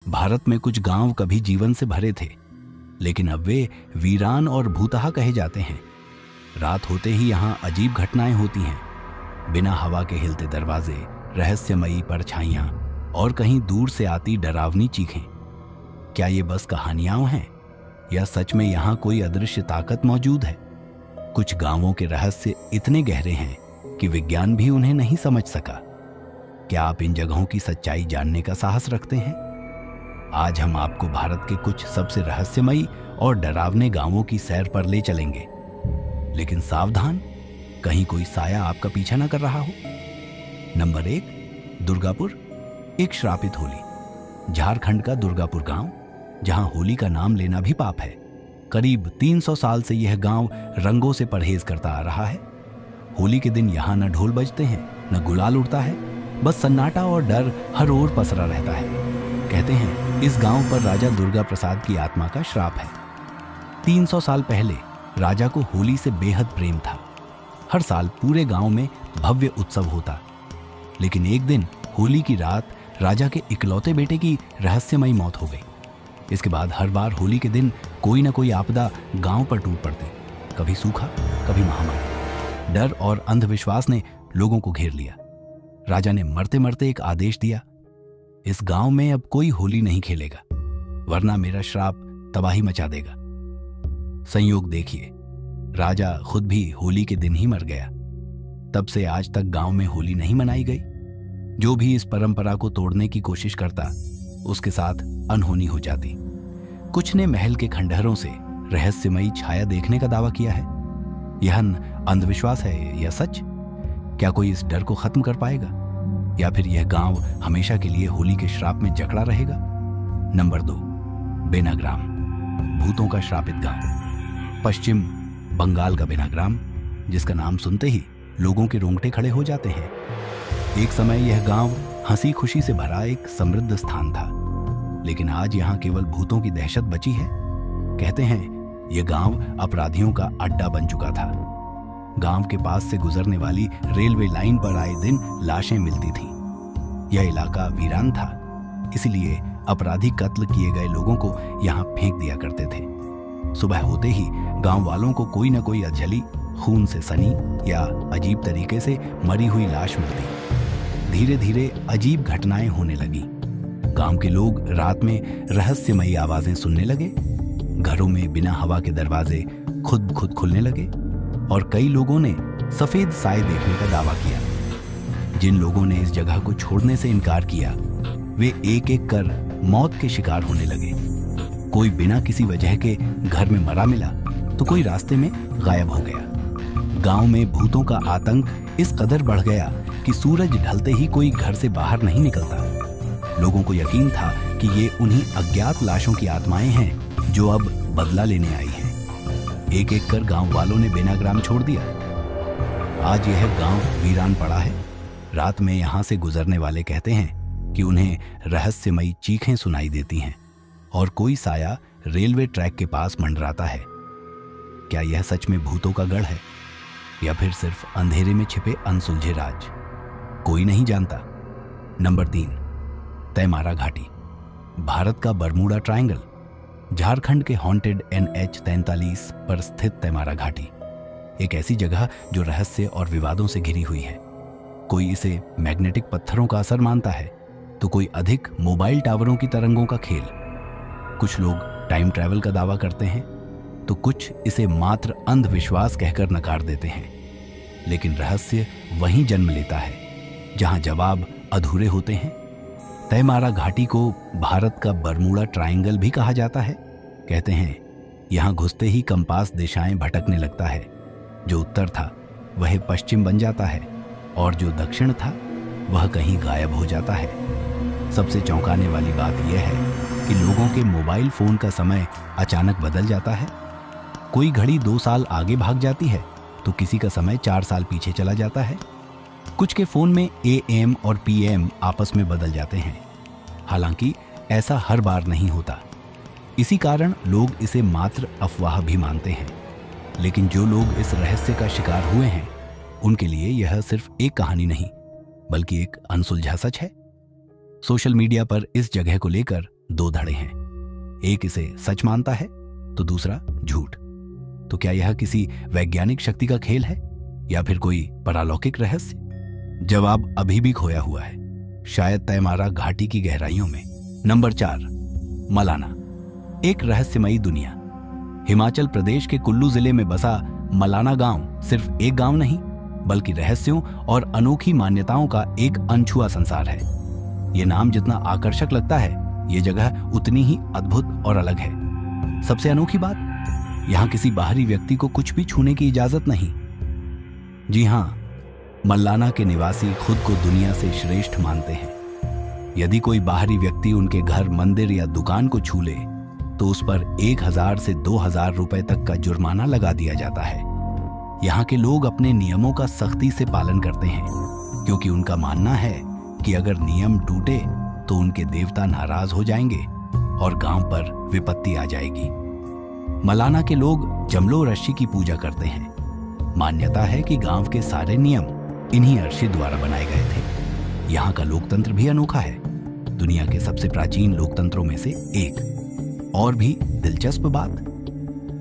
भारत में कुछ गांव कभी जीवन से भरे थे, लेकिन अब वे वीरान और भूतहा कहे जाते हैं। रात होते ही यहाँ अजीब घटनाएं होती हैं। बिना हवा के हिलते दरवाजे, रहस्यमयी परछाइयां और कहीं दूर से आती डरावनी चीखें। क्या ये बस कहानियां हैं या सच में यहाँ कोई अदृश्य ताकत मौजूद है? कुछ गांवों के रहस्य इतने गहरे हैं कि विज्ञान भी उन्हें नहीं समझ सका। क्या आप इन जगहों की सच्चाई जानने का साहस रखते हैं? आज हम आपको भारत के कुछ सबसे रहस्यमयी और डरावने गांवों की सैर पर ले चलेंगे। लेकिन सावधान, कहीं कोई साया आपका पीछा न कर रहा हो। नंबर 1, दुर्गापुर, एक श्रापित होली। झारखंड का दुर्गापुर गांव, जहां होली का नाम लेना भी पाप है। करीब 300 साल से यह गांव रंगों से परहेज करता आ रहा है। होली के दिन यहां न ढोल बजते हैं, न गुलाल उड़ता है, बस सन्नाटा और डर हर ओर पसरा रहता है। कहते हैं इस गांव पर राजा दुर्गा प्रसाद की आत्मा का श्राप है। 300 साल पहले राजा को होली से बेहद प्रेम था। हर साल पूरे गांव में भव्य उत्सव होता, लेकिन एक दिन होली की रात राजा के इकलौते बेटे की रहस्यमयी मौत हो गई। इसके बाद हर बार होली के दिन कोई न कोई आपदा गांव पर टूट पड़ती। कभी सूखा, कभी महामारी। डर और अंधविश्वास ने लोगों को घेर लिया। राजा ने मरते मरते एक आदेश दिया, इस गांव में अब कोई होली नहीं खेलेगा, वरना मेरा श्राप तबाही मचा देगा। संयोग देखिए, राजा खुद भी होली के दिन ही मर गया। तब से आज तक गांव में होली नहीं मनाई गई। जो भी इस परंपरा को तोड़ने की कोशिश करता, उसके साथ अनहोनी हो जाती। कुछ ने महल के खंडहरों से रहस्यमयी छाया देखने का दावा किया है। यह अंधविश्वास है या सच? क्या कोई इस डर को खत्म कर पाएगा, या फिर यह गांव हमेशा के लिए होली के श्राप में जकड़ा रहेगा? नंबर 2, बेनाग्राम, भूतों का श्रापित गांव। पश्चिम बंगाल का बेनाग्राम, जिसका नाम सुनते ही लोगों के रोंगटे खड़े हो जाते हैं। एक समय यह गांव हंसी खुशी से भरा एक समृद्ध स्थान था, लेकिन आज यहां केवल भूतों की दहशत बची है। कहते हैं यह गांव अपराधियों का अड्डा बन चुका था। गांव के पास से गुजरने वाली रेलवे लाइन पर आए दिन लाशें मिलती थीं। यह इलाका वीरान था, इसलिए अपराधी कत्ल किए गए लोगों को यहां फेंक दिया करते थे। सुबह होते ही गांव वालों को कोई न कोई अधजली, खून से सनी या अजीब तरीके से मरी हुई लाश मिलती। धीरे धीरे अजीब घटनाएं होने लगी। गांव के लोग रात में रहस्यमयी आवाजें सुनने लगे। घरों में बिना हवा के दरवाजे खुद खुलने लगे और कई लोगों ने सफेद साए देखने का दावा किया। जिन लोगों ने इस जगह को छोड़ने से इनकार किया, वे एक एक कर मौत के शिकार होने लगे। कोई बिना किसी वजह के घर में मरा मिला, तो कोई रास्ते में गायब हो गया। गांव में भूतों का आतंक इस कदर बढ़ गया कि सूरज ढलते ही कोई घर से बाहर नहीं निकलता। लोगों को यकीन था कि ये उन्हीं अज्ञात लाशों की आत्माएं हैं जो अब बदला लेने आई हैं। एक एक कर गांव वालों ने बेनाग्राम छोड़ दिया। आज यह गांव वीरान पड़ा है। रात में यहां से गुजरने वाले कहते हैं कि उन्हें रहस्यमयी चीखें सुनाई देती हैं और कोई साया रेलवे ट्रैक के पास मंडराता है। क्या यह सच में भूतों का गढ़ है या फिर सिर्फ अंधेरे में छिपे अनसुलझे राज? कोई नहीं जानता। नंबर 3, तैमारा घाटी, भारत का बरमूडा ट्रायंगल। झारखंड के हॉन्टेड NH 43 पर स्थित तैमारा घाटी एक ऐसी जगह जो रहस्य और विवादों से घिरी हुई है। कोई इसे मैग्नेटिक पत्थरों का असर मानता है, तो कोई अधिक मोबाइल टावरों की तरंगों का खेल। कुछ लोग टाइम ट्रैवल का दावा करते हैं, तो कुछ इसे मात्र अंधविश्वास कहकर नकार देते हैं। लेकिन रहस्य वहीं जन्म लेता है जहां जवाब अधूरे होते हैं। तैमारा घाटी को भारत का बरमूडा ट्रायंगल भी कहा जाता है। कहते हैं यहां घुसते ही कंपास दिशाएं भटकने लगता है। जो उत्तर था वह पश्चिम बन जाता है और जो दक्षिण था वह कहीं गायब हो जाता है। सबसे चौंकाने वाली बात यह है कि लोगों के मोबाइल फोन का समय अचानक बदल जाता है। कोई घड़ी 2 साल आगे भाग जाती है, तो किसी का समय 4 साल पीछे चला जाता है। कुछ के फोन में AM और PM आपस में बदल जाते हैं। हालांकि ऐसा हर बार नहीं होता। इसी कारण लोग इसे मात्र अफवाह भी मानते हैं। लेकिन जो लोग इस रहस्य का शिकार हुए हैं, उनके लिए यह सिर्फ एक कहानी नहीं, बल्कि एक अनसुलझा सच है। सोशल मीडिया पर इस जगह को लेकर दो धड़े हैं, एक इसे सच मानता है तो दूसरा झूठ। तो क्या यह किसी वैज्ञानिक शक्ति का खेल है या फिर कोई परालौकिक रहस्य? जवाब अभी भी खोया हुआ है, शायद तैमारा घाटी की गहराइयों में। नंबर 4, मलाना, एक रहस्यमयी दुनिया। हिमाचल प्रदेश के कुल्लू जिले में बसा मलाना गांव सिर्फ एक गांव नहीं, बल्कि रहस्यों और अनोखी मान्यताओं का एक अनछुआ संसार है। यह नाम जितना आकर्षक लगता है, यह जगह उतनी ही अद्भुत और अलग है। सबसे अनोखी बात, यहां किसी बाहरी व्यक्ति को कुछ भी छूने की इजाजत नहीं। जी हां, मलाना के निवासी खुद को दुनिया से श्रेष्ठ मानते हैं। यदि कोई बाहरी व्यक्ति उनके घर, मंदिर या दुकान को छू ले तो उस पर 1000 से 2000 रुपए तक का जुर्माना लगा दिया जाता है। यहाँ के लोग अपने नियमों का सख्ती से पालन करते हैं, क्योंकि उनका मानना है कि अगर नियम टूटे तो उनके देवता नाराज हो जाएंगे और गांव पर विपत्ति आ जाएगी। मलाना के लोग जमलो ऋषि की पूजा करते हैं। मान्यता है कि गांव के सारे नियम इन्हीं ऋषि द्वारा बनाए गए थे। यहाँ का लोकतंत्र भी अनोखा है, दुनिया के सबसे प्राचीन लोकतंत्रों में से एक। और भी दिलचस्प बात,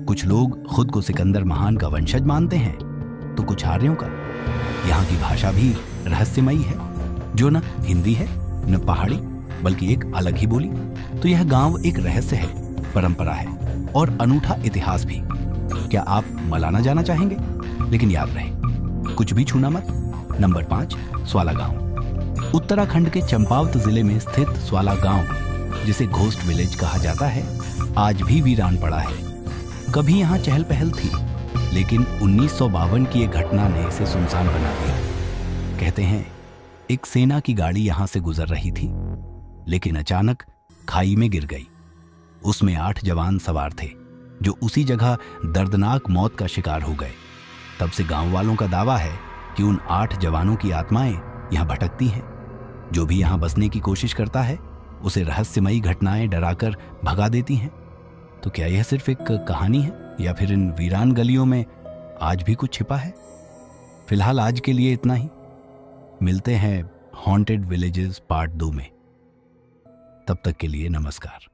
कुछ लोग खुद को सिकंदर महान का वंशज मानते हैं तो कुछ आर्यों का। यहाँ की भाषा भी रहस्यमयी है, जो न हिंदी है न पहाड़ी, बल्कि एक अलग ही बोली। तो यह गांव एक रहस्य है, परंपरा है और अनूठा इतिहास भी। क्या आप मलाना जाना चाहेंगे? लेकिन याद रहे, कुछ भी छूना मत। नंबर 5, स्वाला गांव। उत्तराखंड के चंपावत जिले में स्थित स्वाला गांव, जिसे घोस्ट विलेज कहा जाता है, आज भी वीरान पड़ा है। कभी यहाँ चहल पहल थी, लेकिन 1952 की एक घटना ने इसे सुनसान बना दिया। कहते हैं एक सेना की गाड़ी यहां से गुजर रही थी, लेकिन अचानक खाई में गिर गई। उसमें 8 जवान सवार थे, जो उसी जगह दर्दनाक मौत का शिकार हो गए। तब से गांव वालों का दावा है कि उन 8 जवानों की आत्माएं यहां भटकती हैं। जो भी यहां बसने की कोशिश करता है, उसे रहस्यमयी घटनाएं डराकर भगा देती हैं। तो क्या यह सिर्फ एक कहानी है या फिर इन वीरान गलियों में आज भी कुछ छिपा है? फिलहाल आज के लिए इतना ही। मिलते हैं हॉन्टेड विलेजेस पार्ट 2 में। तब तक के लिए नमस्कार।